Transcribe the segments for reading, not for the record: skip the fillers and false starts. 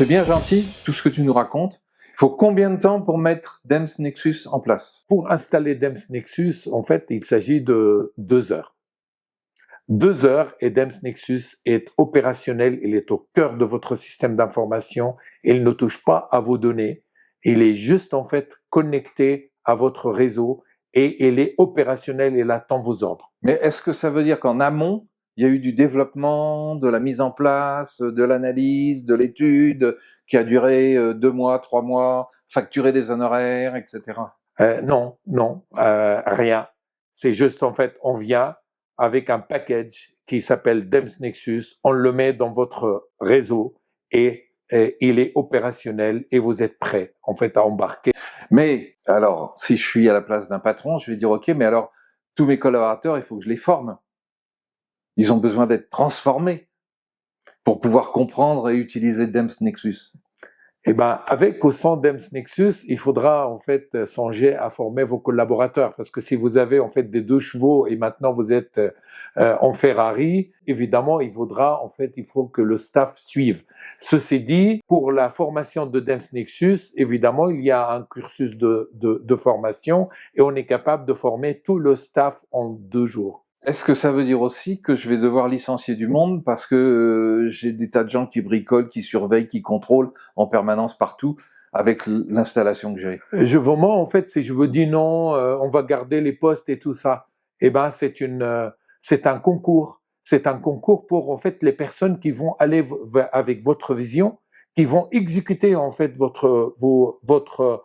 C'est bien gentil, tout ce que tu nous racontes. Il faut combien de temps pour mettre DEMS Nexus en place? Pour installer DEMS Nexus, en fait, il s'agit de 2 heures. 2 heures et DEMS Nexus est opérationnel, il est au cœur de votre système d'information, il ne touche pas à vos données, il est juste en fait connecté à votre réseau et il est opérationnel, il attend vos ordres. Mais est-ce que ça veut dire qu'en amont, il y a eu du développement, de la mise en place, de l'analyse, de l'étude qui a duré 2 mois, 3 mois, facturer des honoraires, etc. Non, rien. C'est juste en fait, on vient avec un package qui s'appelle DEMS Nexus, on le met dans votre réseau et il est opérationnel et vous êtes prêt en fait à embarquer. Mais alors, si je suis à la place d'un patron, je vais dire ok, mais alors tous mes collaborateurs, il faut que je les forme. Ils ont besoin d'être transformés pour pouvoir comprendre et utiliser DEMS Nexus. Eh ben, avec ou sans DEMS Nexus, il faudra en fait songer à former vos collaborateurs, parce que si vous avez en fait des 2 chevaux et maintenant vous êtes en Ferrari, évidemment, il faut que le staff suive. Ceci dit, pour la formation de DEMS Nexus, évidemment, il y a un cursus de formation et on est capable de former tout le staff en 2 jours. Est-ce que ça veut dire aussi que je vais devoir licencier du monde parce que j'ai des tas de gens qui bricolent, qui surveillent, qui contrôlent en permanence partout avec l'installation que j'ai? Je vous mens, en fait, si je vous dis non, on va garder les postes et tout ça, eh ben, c'est un concours. C'est un concours pour, en fait, les personnes qui vont aller avec votre vision, qui vont exécuter, en fait, votre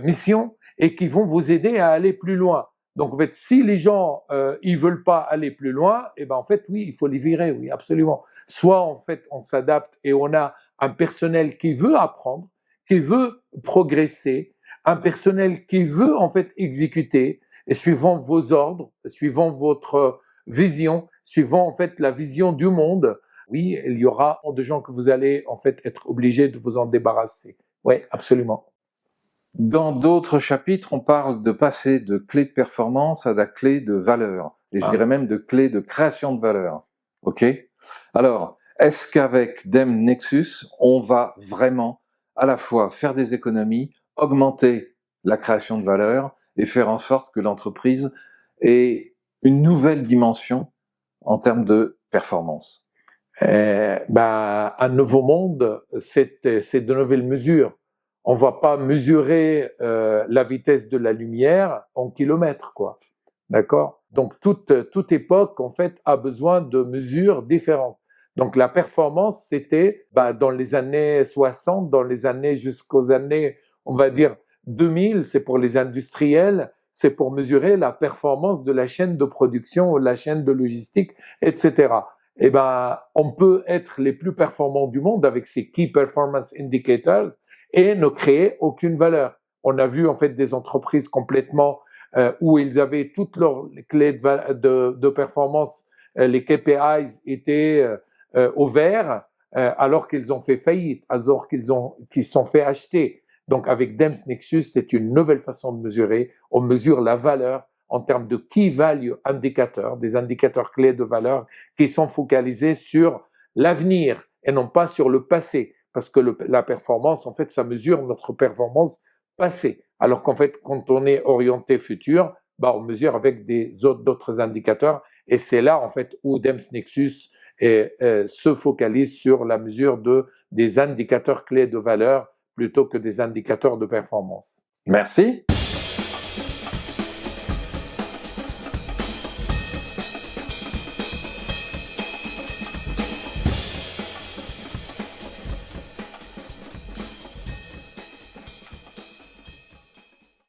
mission et qui vont vous aider à aller plus loin. Donc, en fait, si les gens, ils veulent pas aller plus loin, eh ben, en fait, oui, il faut les virer, oui, absolument. Soit, en fait, on s'adapte et on a un personnel qui veut apprendre, qui veut progresser, un personnel qui veut en fait exécuter, et suivant vos ordres, suivant votre vision, suivant en fait la vision du monde, oui, il y aura de gens que vous allez en fait être obligés de vous en débarrasser. Oui, absolument. Dans d'autres chapitres, on parle de passer de clé de performance à la clé de valeur, et je dirais même de clé de création de valeur. Ok? Alors, est-ce qu'avec DEMS Nexus, on va vraiment à la fois faire des économies, augmenter la création de valeur et faire en sorte que l'entreprise ait une nouvelle dimension en termes de performance? Un nouveau monde, c'est de nouvelles mesures. On va pas mesurer la vitesse de la lumière en kilomètres, quoi. D'accord? Donc toute époque en fait a besoin de mesures différentes. Donc la performance, c'était dans les années 60, dans les années jusqu'aux années, on va dire 2000, c'est pour les industriels, c'est pour mesurer la performance de la chaîne de production ou la chaîne de logistique, etc. On peut être les plus performants du monde avec ces Key Performance Indicators et ne créer aucune valeur. On a vu en fait des entreprises complètement où ils avaient toutes leurs clés de performance, les KPIs étaient au vert, alors qu'ils ont fait faillite, alors qu'ils se sont fait acheter. Donc avec DEMS Nexus, c'est une nouvelle façon de mesurer. On mesure la valeur en termes de key value indicateurs, des indicateurs clés de valeur qui sont focalisés sur l'avenir et non pas sur le passé. Parce que la performance, en fait, ça mesure notre performance passée. Alors qu'en fait, quand on est orienté futur, on mesure avec d'autres indicateurs. Et c'est là, en fait, où DEMS Nexus se focalise sur la mesure des indicateurs clés de valeur plutôt que des indicateurs de performance. Merci.